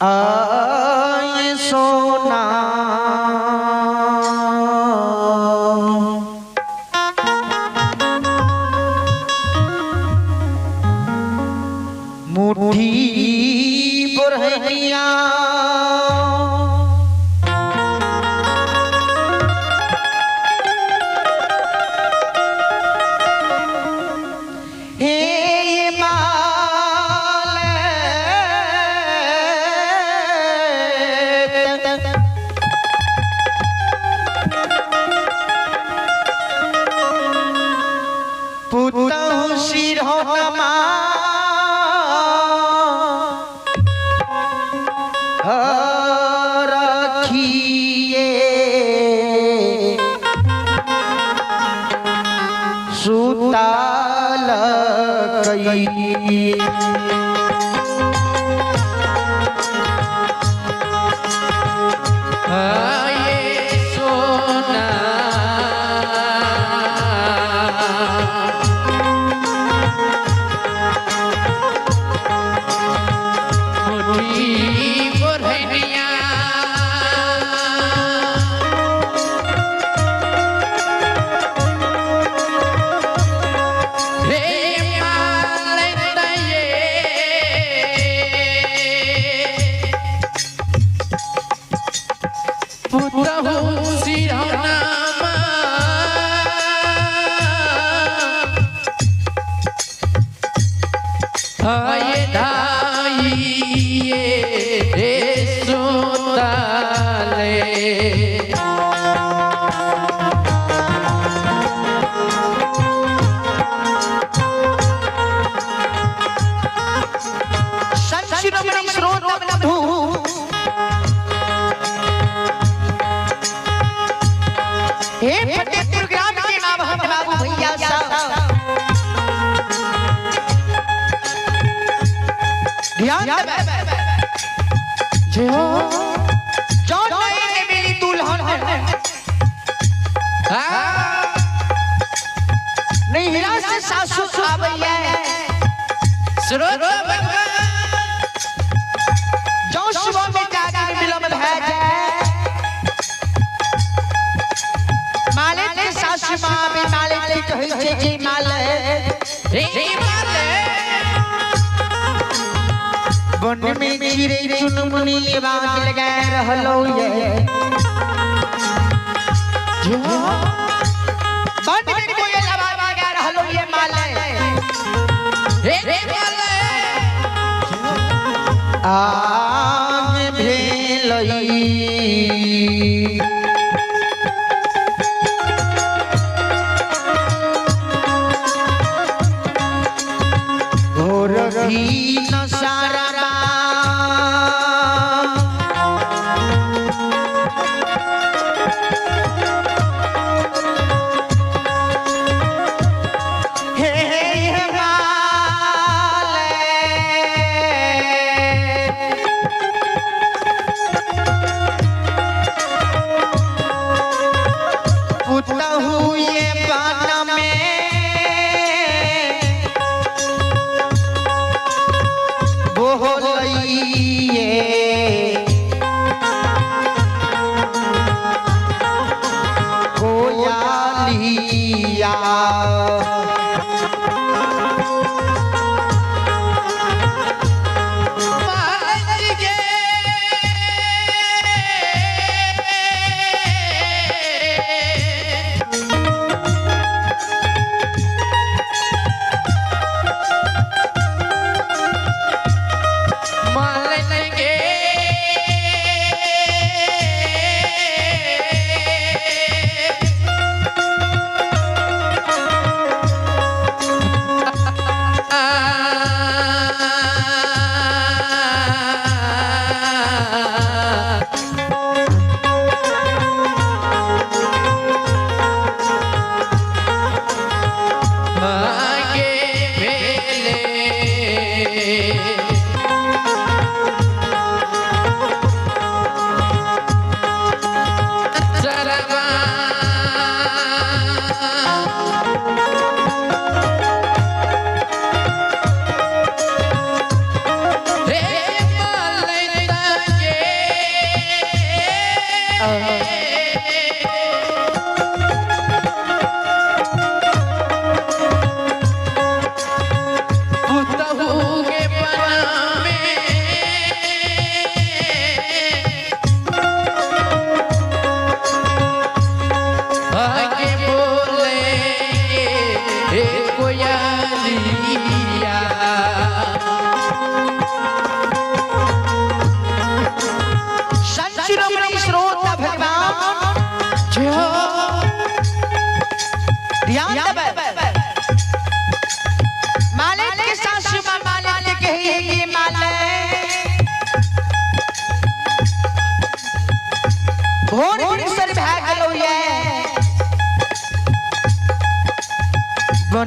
आए सोना मुट्ठी बुरहनिया सुताल कई वन में चिरे चुनमुनी बाज लगा रहलो ये वन में कोयल आवाज लगा रहलो ये माले हे माले आग भेलई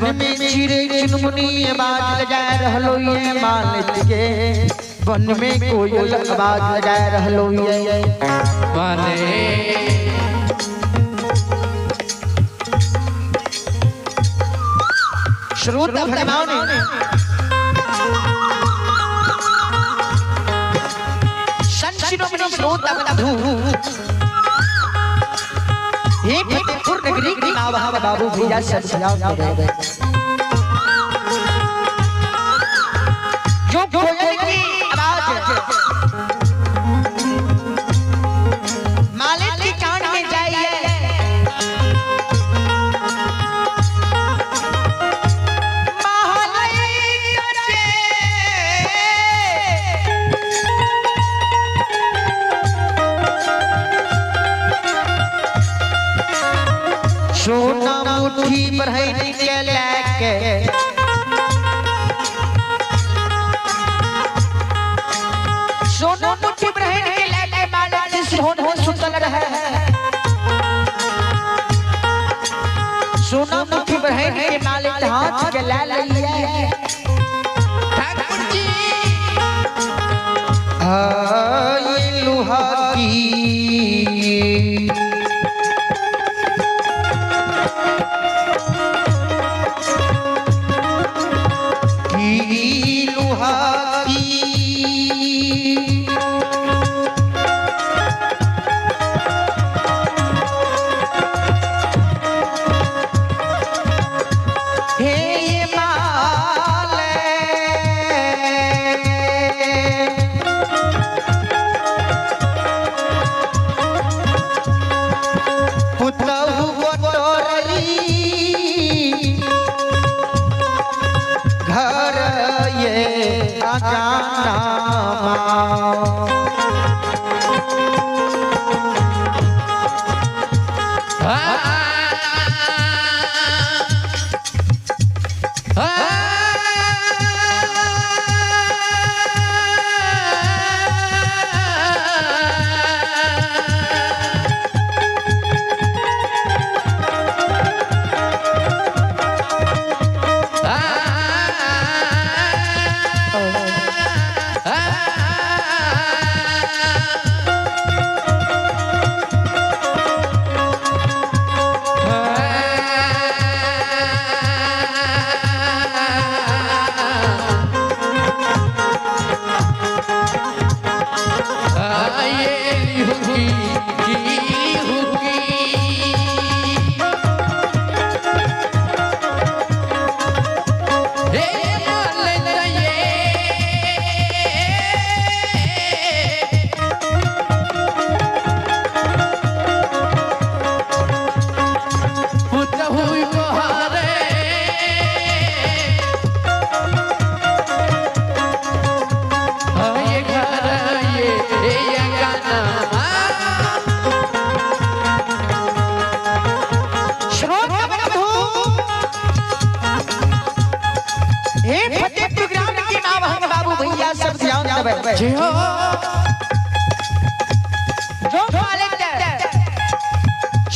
वन में चिड़ै चुनमुनी आवाज लगा रहलो ये मालिक के वन में कोयल आवाज लगा रहलो ये माने श्रोता भगवान संशिरोमणि श्रोता बंधु हे फतेहपुर नगरी की मावा बाबू भैया सत्संग करे जो कोयल की आवाज मालिक की कान में जाइए सोना मुट्ठी भरैन के लेके सोना मुट्ठी भरैन के लेके मालिक सिरहोन हो सुतल रहे सोना मुट्ठी भरैन के मालिक हाथ के ले लिया ठाकुर जी ये लोहा की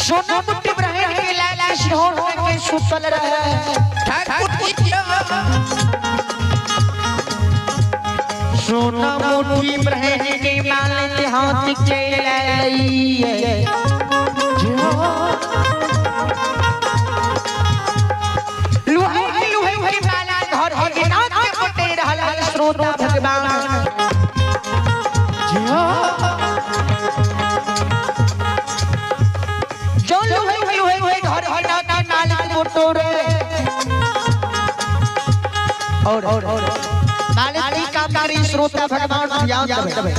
सोना मुट्ठी भरैन के लाला सिरहोन के सुतल रहे ठाकुर जी सोना मुट्ठी भरैन के मालिक हाथ के ले लइए लुहे के माला घर के नाथ के पटे रहला श्रोता भगवान और मालिक का कारी श्रोता भगवान ध्यान देवे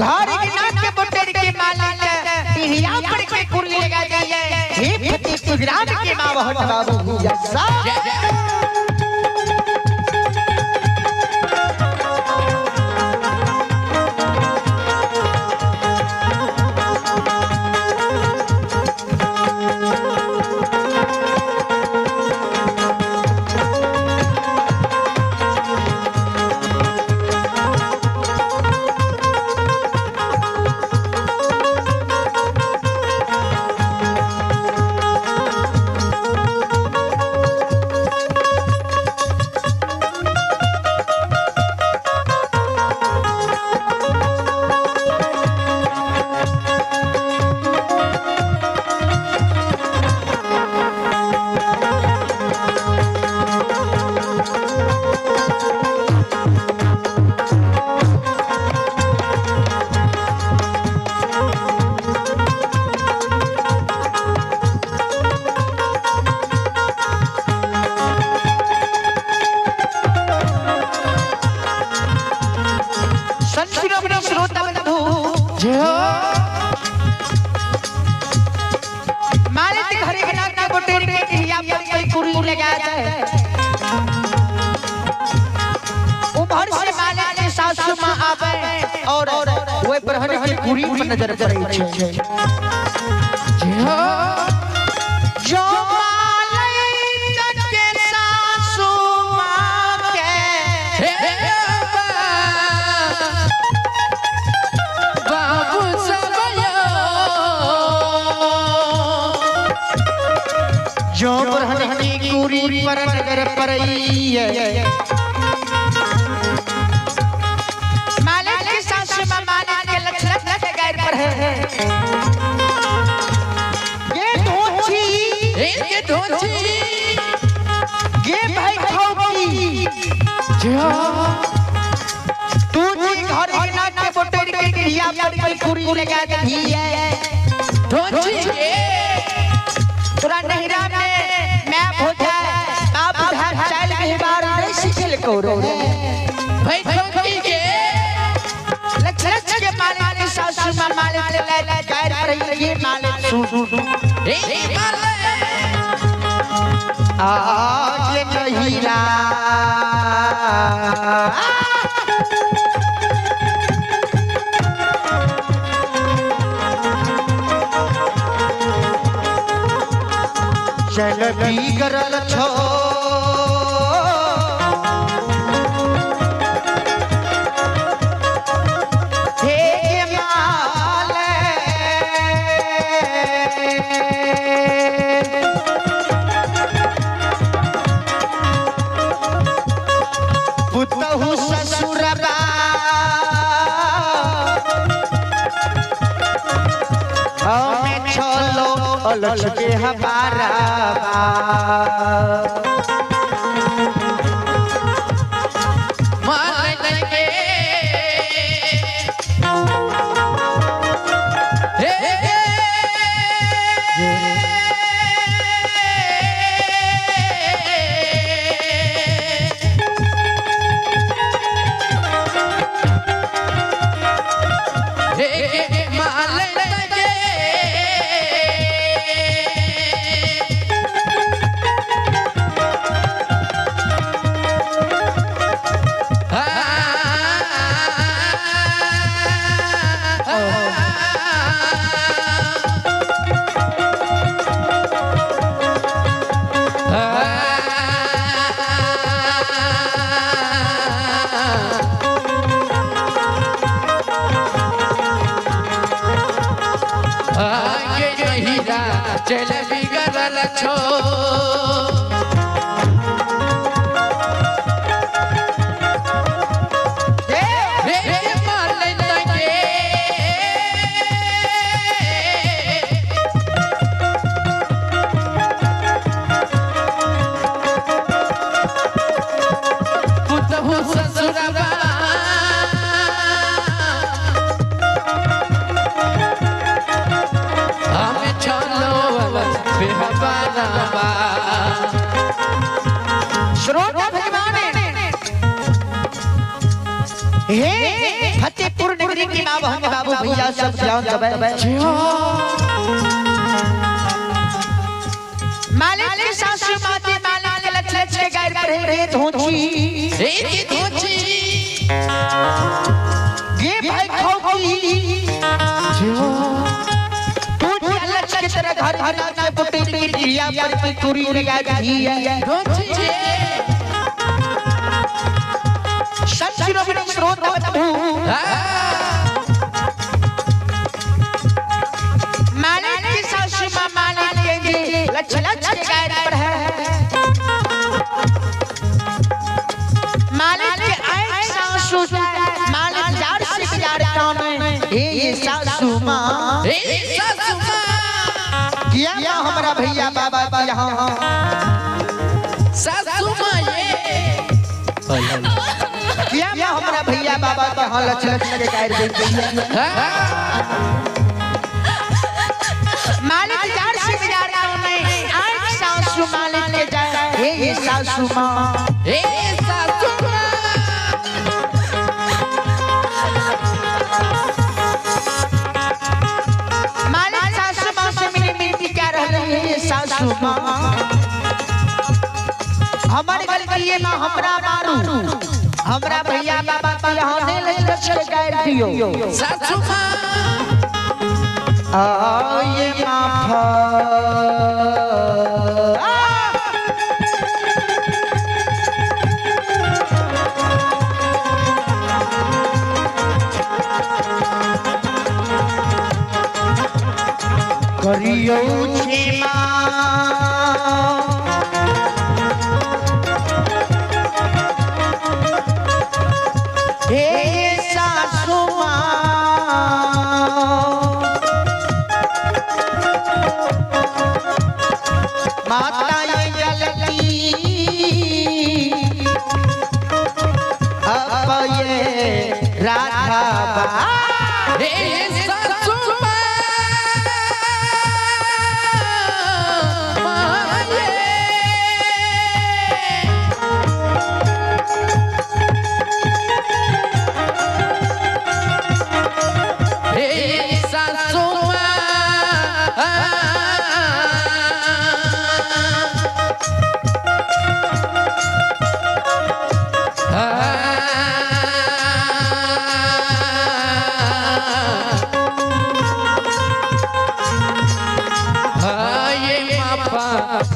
घर के नाथ के बटेर के मालिक पिहिया पर के कुर्ली लगा दिए हे फतेहपुर ग्राम के मावा बाबू भैया बरहन के पूरी पर नजर पड़ै छै जो मालैक के सासू माँ के बाबू सबयो जो बरहन की पूरी पर नजर पड़ै मालिक की सासू माँ मालिक के लक्ष्य के गैर पर है ये धोची ये भाई खाओगी तू जी घर के नाक के बोटेर के क्रिया पर कोई पूरी लगा दी है धोची तोरा नहिरा में मैं भोजा आप उधार चाल के बार नहीं सिखल को रे भाई धोची के लक्ष्य के मालिक सासू मां मालिक ले गैर पर ये मालिक सु ए मालिक आज नहिरा चल बिगड़ल छो हे माले पुतहु ससुरबा हमें चलो अलग के हमारा मालिक के चल बिगड़ल छो रे मालिक के पुतहु ससुरबा हमें चलो श्रोता भगवान हे फतेहपुर नगरी की मां बहन बाबू भैया सब जान दबे मालिक की सासू माते मालिक के लक्ष्य के गैर पर रे धोची ये भाई खाओगी की तरह घर घर में पुटी की क्रिया पर की पूरी लगा दी है सच्चिरो में स्रोत बतू मालिक की सासू मां मालिक के लक्ष्य के गैर पर है मालिक के आई सासू मालिक जार से जार काम हे सासू मां किया क्या हमारा भैया बाबा यहाँ सासू माँ ये किया क्या हमारा भैया बाबा तो हाँ लक्ष्य के गैर दे मालिक जार से बिजारा में आज सासू मालिक के जाए हे सासू माँ मालिक सासू माँ से मिली मिलती क्या रह रही है सासू माँ हमारी गलती ये माँ हमरा मारू हमरा भैया बाबा के यहाँ ने लक्ष के गायर दियो सासू माँ ये माफा करियो क्षमा हे सासू माता ये जलती अब ये राधा बा रे सासू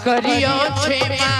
करियो क्षमा